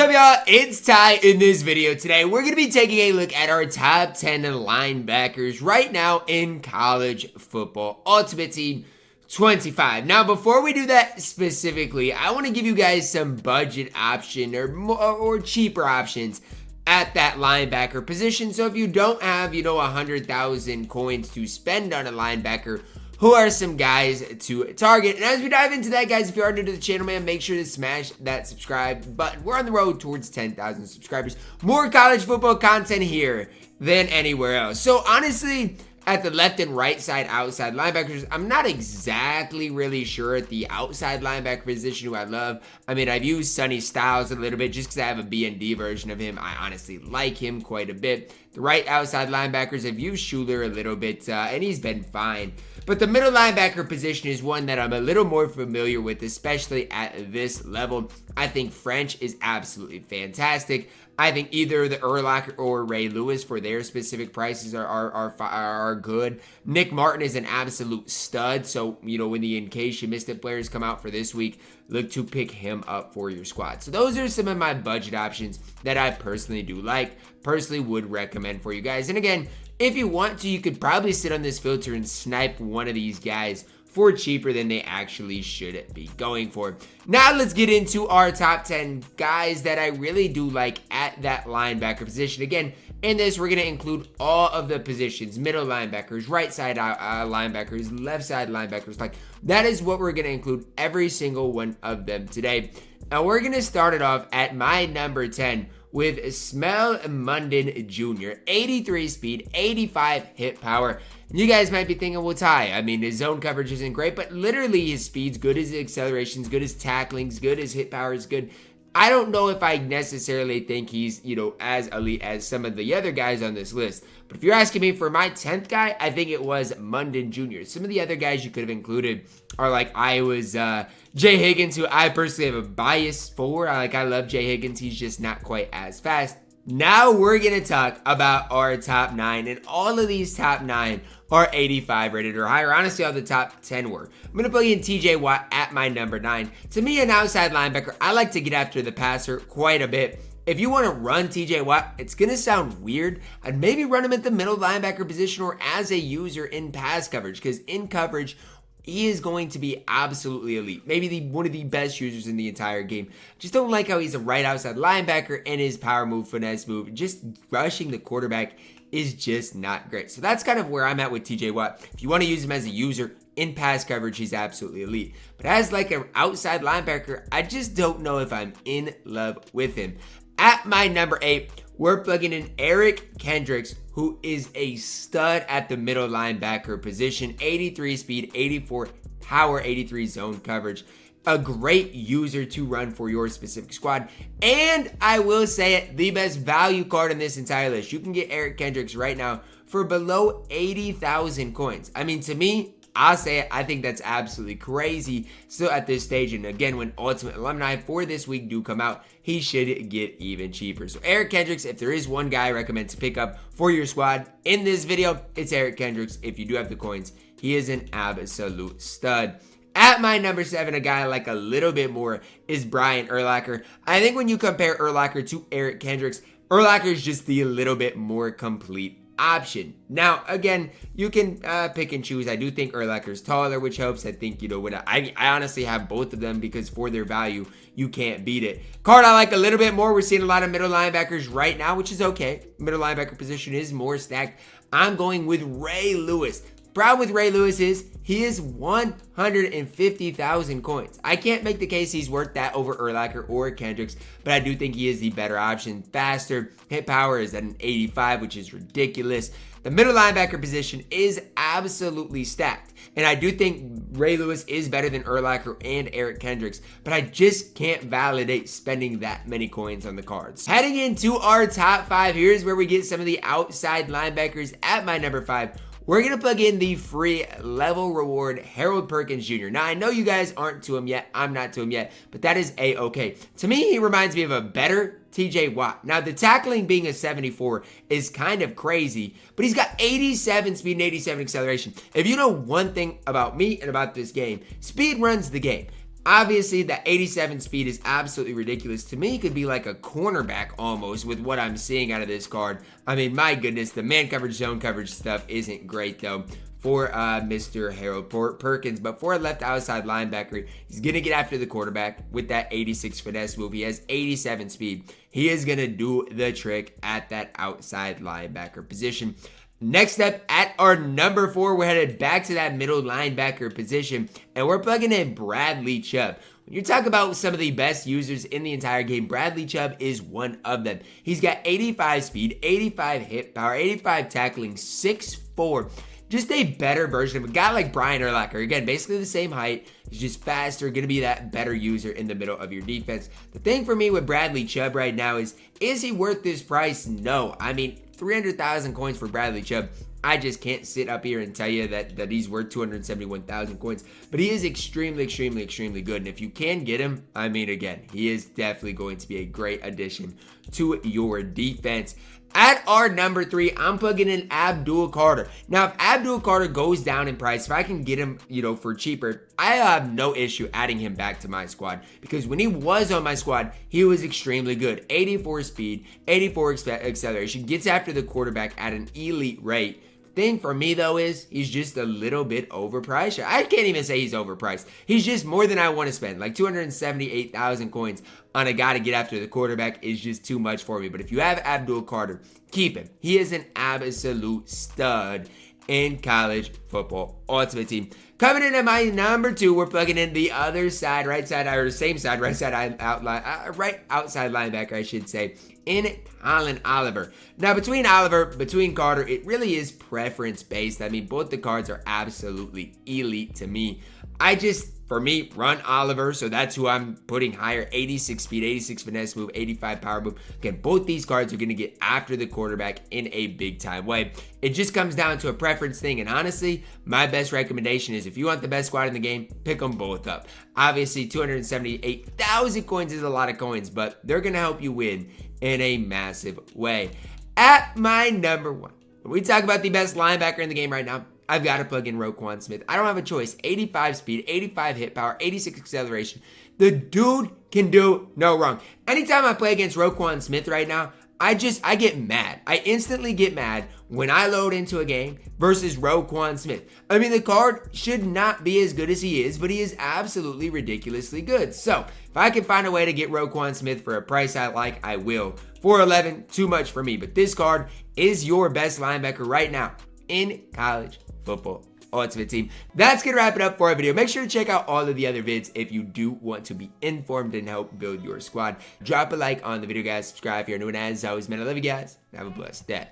up, y'all? It's Ty. In this video today, we're going to be taking a look at our top 10 linebackers right now in college football Ultimate Team 25. Now, before we do that specifically, I want to give you guys some budget option or cheaper options at that linebacker position. So if you don't have, 100,000 coins to spend on a linebacker, who are some guys to target? And as we dive into that, guys, if you are new to the channel, man, make sure to smash that subscribe button. We're on the road towards 10,000 subscribers. More college football content here than anywhere else. So honestly, at the left and right side outside linebackers, I'm not exactly really sure at the outside linebacker position who I love. I mean, I've used Sonny Styles a little bit just because I have a B&D version of him. I honestly like him quite a bit. The right outside linebackers, I've used Schuler a little bit, and he's been fine. But the middle linebacker position is one that I'm a little more familiar with, especially at this level. I think French is absolutely fantastic. I think either the Urlacher or Ray Lewis for their specific prices are good. Nick Martin is an absolute stud. So, when the in case you missed it players come out for this week, look to pick him up for your squad. So those are some of my budget options that I personally do like, personally would recommend for you guys. And again, if you want to, you could probably sit on this filter and snipe one of these guys for cheaper than they actually should be going for. Now let's get into our top 10 guys that I really do like at that linebacker position. Again, in this, we're going to include all of the positions, middle linebackers, right side linebackers, left side linebackers. Like, that is what we're going to include every single one of them today. Now we're going to start it off at my number 10 with Smell Munden Jr. 83 speed, 85 hit power. And you guys might be thinking, well, Ty, I mean, his zone coverage isn't great, but literally his speed's good, his acceleration's good, his tackling's good, his hit power is good. I don't know if I necessarily think he's, as elite as some of the other guys on this list. But if you're asking me for my 10th guy, I think it was Munden Jr. Some of the other guys you could have included are like Iowa's Jay Higgins, who I personally have a bias for. I love Jay Higgins. He's just not quite as fast. Now we're going to talk about our top 9, and all of these top 9 are 85 rated or higher. Honestly, all the top 10 were. I'm going to plug in TJ Watt at my number 9. To me, an outside linebacker, I like to get after the passer quite a bit. If you want to run TJ Watt, it's going to sound weird. I'd maybe run him at the middle linebacker position or as a user in pass coverage, because in coverage, he is going to be absolutely elite. Maybe one of the best users in the entire game. Just don't like how he's a right outside linebacker and his power move, finesse move, just rushing the quarterback is just not great. So that's kind of where I'm at with TJ Watt. If you want to use him as a user in pass coverage, he's absolutely elite. But as like an outside linebacker, I just don't know if I'm in love with him. At my number 8, we're plugging in Eric Kendricks, who is a stud at the middle linebacker position. 83 speed, 84 power, 83 zone coverage. A great user to run for your specific squad. And I will say it, the best value card in this entire list. You can get Eric Kendricks right now for below 80,000 coins. I mean, to me, I'll say it, I think that's absolutely crazy still at this stage. And again, when Ultimate Alumni for this week do come out, he should get even cheaper. So Eric Kendricks, if there is one guy I recommend to pick up for your squad in this video, it's Eric Kendricks. If you do have the coins, he is an absolute stud. At my number 7, a guy I like a little bit more is Brian Urlacher. I think when you compare Urlacher to Eric Kendricks, Urlacher is just the little bit more complete option. Now, again, you can pick and choose. I do think Urlacher's taller, which helps. I think, when I honestly have both of them because for their value, you can't beat it. Card I like a little bit more. We're seeing a lot of middle linebackers right now, which is okay. Middle linebacker position is more stacked. I'm going with Ray Lewis. Problem with Ray Lewis is he is 150,000 coins. I can't make the case he's worth that over Urlacher or Kendricks, but I do think he is the better option. Faster, hit power is at an 85, which is ridiculous. The middle linebacker position is absolutely stacked, and I do think Ray Lewis is better than Urlacher and Eric Kendricks, but I just can't validate spending that many coins on the cards. Heading into our top 5, here's where we get some of the outside linebackers at my number 5. We're going to plug in the free level reward Harold Perkins Jr. Now, I know you guys aren't to him yet. I'm not to him yet, but that is A-okay. To me, he reminds me of a better TJ Watt. Now, the tackling being a 74 is kind of crazy, but he's got 87 speed and 87 acceleration. If you know one thing about me and about this game, speed runs the game. Obviously, the 87 speed is absolutely ridiculous. To me, it could be like a cornerback almost with what I'm seeing out of this card. I mean, my goodness, the man coverage, zone coverage stuff isn't great though for Mr. Harold Perkins. But for a left outside linebacker, he's going to get after the quarterback with that 86 finesse move. He has 87 speed. He is going to do the trick at that outside linebacker position. Next up, at our number 4, we're headed back to that middle linebacker position, and we're plugging in Bradley Chubb. When you talk about some of the best users in the entire game, Bradley Chubb is one of them. He's got 85 speed, 85 hit power, 85 tackling, 6'4". Just a better version of a guy like Brian Urlacher. Again, basically the same height. He's just faster, going to be that better user in the middle of your defense. The thing for me with Bradley Chubb right now is he worth this price? No. I mean, 300,000 coins for Bradley Chubb. I just can't sit up here and tell you that he's worth 271,000 coins. But he is extremely, extremely, extremely good. And if you can get him, I mean, again, he is definitely going to be a great addition to your defense. At our number 3, I'm plugging in Abdul Carter. Now, if Abdul Carter goes down in price, if I can get him, for cheaper, I have no issue adding him back to my squad. Because when he was on my squad, he was extremely good. 84 speed, 84 acceleration, gets after the quarterback at an elite rate. Thing for me though is he's just a little bit overpriced. I can't even say he's overpriced. He's just more than I want to spend. Like 278,000 coins on a guy to get after the quarterback is just too much for me. But if you have Abdul Carter, keep him. He is an absolute stud in college football ultimate team. Coming in at my number 2, we're plugging in the other side, right outside linebacker, I should say, in Colin Oliver. Now, between Carter, it really is preference based. I mean, both the cards are absolutely elite to me. For me, run Oliver, so that's who I'm putting higher. 86 speed, 86 finesse move, 85 power move. Again, both these cards are going to get after the quarterback in a big time way. It just comes down to a preference thing, and honestly, my best recommendation is if you want the best squad in the game, pick them both up. Obviously, 278,000 coins is a lot of coins, but they're going to help you win in a massive way. At my number 1, when we talk about the best linebacker in the game right now, I've got to plug in Roquan Smith. I don't have a choice. 85 speed, 85 hit power, 86 acceleration. The dude can do no wrong. Anytime I play against Roquan Smith right now, I get mad. I instantly get mad when I load into a game versus Roquan Smith. I mean, the card should not be as good as he is, but he is absolutely ridiculously good. So, if I can find a way to get Roquan Smith for a price I like, I will. 411, too much for me. But this card is your best linebacker right now in college football ultimate team. That's gonna wrap it up for our video. Make sure to check out all of the other vids if you do want to be informed and help build your squad. Drop a like on the video, guys. Subscribe if you're new, and as always, man, I love you guys. Have a blessed day.